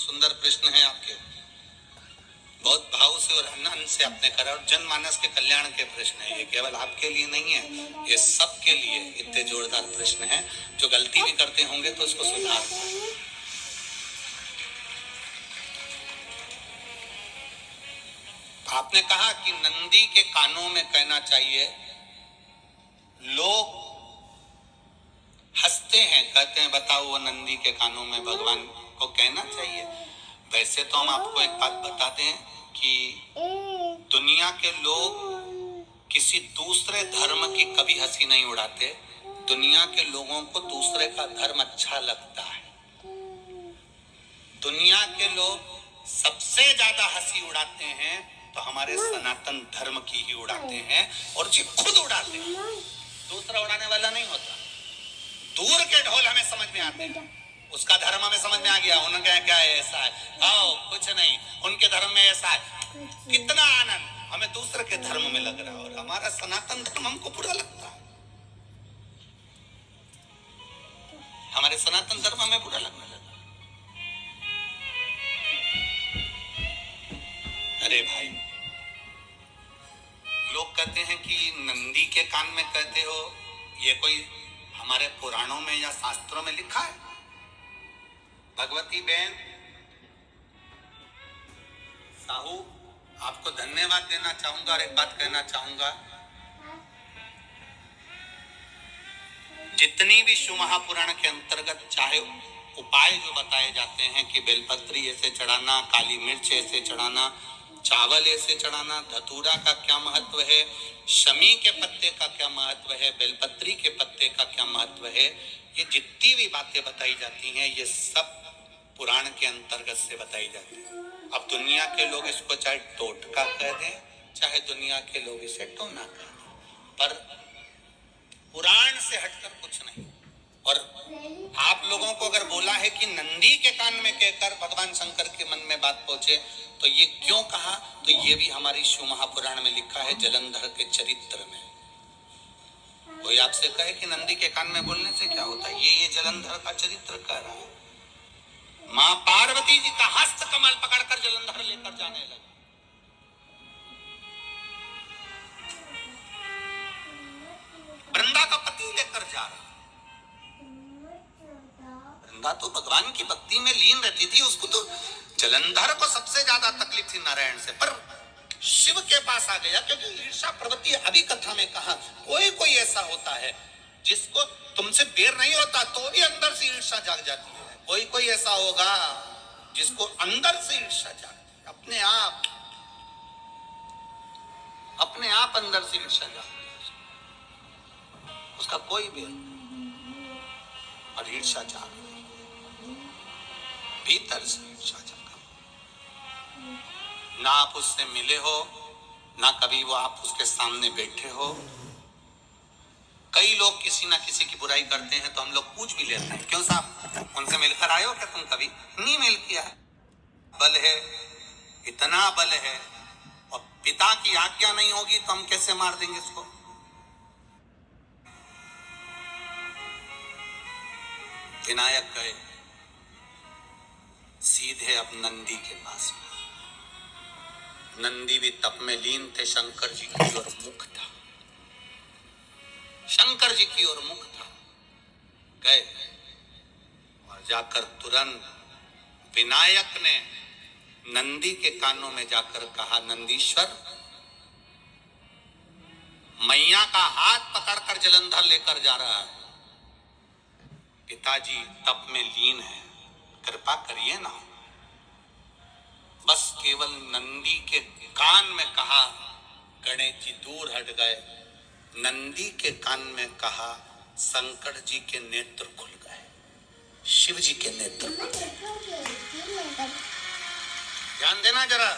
बहुत सुंदर प्रश्न है आपके, बहुत भाव से और आनंद से आपने करा, और जनमानस के कल्याण के प्रश्न है ये, केवल आपके लिए नहीं है, ये सबके लिए इतने जोरदार प्रश्न है। जो गलती भी करते होंगे तो उसको सुधार। आपने कहा कि नंदी के कानों में कहना चाहिए, लोग हंसते हैं, कहते हैं बताओ वो नंदी के कानों में भगवान को कहना चाहिए। वैसे तो हम आपको एक बात बताते हैं कि दुनिया के लोग किसी दूसरे धर्म की कभी हंसी नहीं उड़ाते। दुनिया के लोगों को दूसरे का धर्म अच्छा लगता है। दुनिया के लोग सबसे ज्यादा हंसी उड़ाते हैं तो हमारे सनातन धर्म की ही उड़ाते हैं, और जी खुद उड़ाते हैं, दूसरा उड़ाने वाला नहीं होता। दूर के ढोल हमें समझ में आते हैं, उसका धर्म हमें समझ में आ गया, उनका क्या है, ऐसा है, आओ कुछ नहीं, उनके धर्म में ऐसा है, कितना आनंद हमें दूसरे के धर्म में लग रहा है, और हमारा सनातन धर्म हमको बुरा लगता है। हमारे सनातन धर्म हमें बुरा लगने लगा। अरे भाई, लोग कहते हैं कि नंदी के कान में कहते हो, ये कोई हमारे पुराणों में या शास्त्रों में लिखा है? भगवती बहन साहू, आपको धन्यवाद देना चाहूंगा और एक बात कहना चाहूंगा, जितनी भी शिव महापुराण के अंतर्गत चाहे उपाय जो बताए जाते हैं कि बेलपत्री ऐसे चढ़ाना, काली मिर्च ऐसे चढ़ाना, चावल ऐसे चढ़ाना, धतूरा का क्या महत्व है, शमी के पत्ते का क्या महत्व है, बेलपत्री के पत्ते का क्या महत्व है, ये जितनी भी बातें बताई जाती हैं ये सब पुराण के अंतर्गत से बताई जाती है। अब दुनिया के लोग इसको चाहे टोटका कह दें, चाहे दुनिया के लोग इसे टोना कह दें, पर पुराण से हटकर कुछ नहीं। और आप लोगों को अगर बोला है कि नंदी के कान में कहकर भगवान शंकर के मन में बात पहुंचे, तो ये क्यों कहा, तो ये भी हमारी शिव महापुराण में लिखा है, जलंधर के चरित्र में। कोई आपसे कहे कि नंदी के कान में बोलने से क्या होता है, ये जलंधर का चरित्र कह रहा है। मां पार्वती जी का हस्त कमल पकड़कर जलंधर लेकर जाने लगे। वृंदा का पति लेकर जा रहा। वृंदा तो भगवान की भक्ति में लीन रहती थी, उसको तो जलंधर को सबसे ज्यादा तकलीफ थी नारायण से, पर शिव के पास आ गया, क्योंकि ईर्षा प्रवृत्ति अभी कथा में कहा, कोई ऐसा होता है जिसको तुमसे बैर नहीं होता तो भी अंदर से ईर्षा जाग जाती है। कोई ऐसा होगा जिसको अंदर से ईर्षा जागती है, अपने आप अंदर से ईर्षा जागती है, उसका कोई बैर और ईर्षा जाग भीतर से ईर्षा जागा। ना आप उससे मिले हो, ना कभी वो आप उसके सामने बैठे हो। कई लोग किसी ना किसी की बुराई करते हैं तो हम लोग पूछ भी लेते हैं, क्यों साहब उनसे मिलकर आए हो क्या तुम? कभी नहीं मिल किया है। बल है, इतना बल है, और पिता की आज्ञा नहीं होगी तो हम कैसे मार देंगे इसको? विनायक गए सीधे अब नंदी के पास। नंदी भी तप में लीन थे, शंकर जी की ओर मुख था, शंकर जी की ओर मुख था। गए और जाकर तुरंत विनायक ने नंदी के कानों में जाकर कहा, नंदीश्वर, मैया का हाथ पकड़कर जलंधर लेकर जा रहा है, पिताजी तप में लीन है, कृपा करिए ना। बस केवल नंदी के कान में कहा, गणेश जी दूर हट गए। नंदी के कान में कहा, शंकर जी के नेत्र खुल गए, शिव जी के नेत्र खुल गए। ध्यान देना जरा,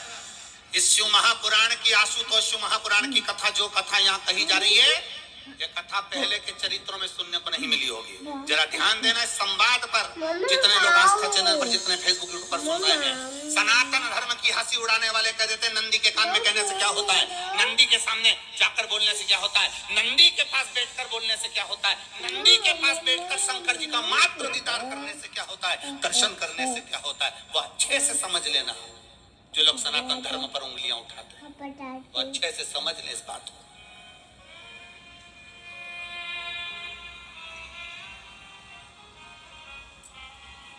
इस शिव महापुराण की, आशुतोष शिव महापुराण की कथा, जो कथा यहाँ कही जा रही है, ये कथा पहले के चरित्रों में सुनने को नहीं मिली होगी। जरा ध्यान देना इस संवाद पर, जितने लोग आस्था चैनल पर, जितने फेसबुक यूट्यूब पर सुन रहे हैं। सनातन धर्म की हंसी उड़ाने वाले कह देते हैं नंदी के कान में कहने से क्या होता है, नंदी के सामने जाकर बोलने से क्या होता है, नंदी के पास बैठकर बोलने से क्या होता है, नंदी के पास बैठकर शंकर जी का मात्र दीदार करने से क्या होता है, दर्शन करने से क्या होता है। होता है, वो अच्छे से समझ लेना। जो लोग सनातन धर्म पर उंगलियां उठाते हैं वो अच्छे से समझ ले इस बात को।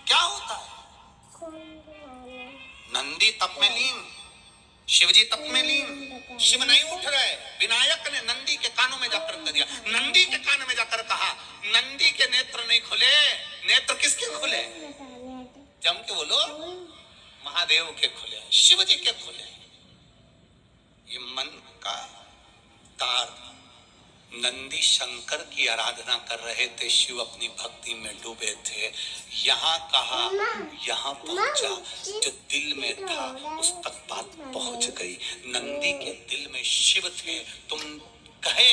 क्या होता है? नंदी तप में लीन, शिवजी तप में लीन। शिव नहीं उठ रहे, विनायक ने नंदी के कानों में जाकर कर दिया। नंदी के कान में जाकर कहा, नंदी के नेत्र नहीं खुले। नेत्र किसके खुले? जम के बोलो, महादेव के खुले, शिव जी के खुले। ये मन का तार। नंदी शंकर की आराधना कर रहे थे, शिव अपनी भक्ति में डूबे थे। यहाँ कहा, यहाँ पहुंचा, जो दिल में था उस तक बात पहुंच गई। नंदी के दिल में शिव थे, तुम कहे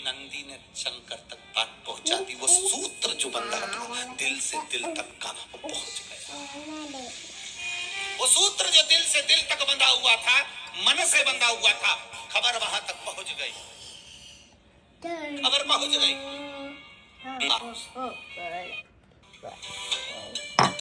नंदी ने शंकर तक बात पहुंचा दी। वो सूत्र जो बंधा था दिल से दिल तक का, वो पहुंच गया। वो सूत्र जो दिल से दिल तक बंधा हुआ था, मन से बंधा हुआ था, खबर वहां तक पहुंच गई। खबर पहुंच गई।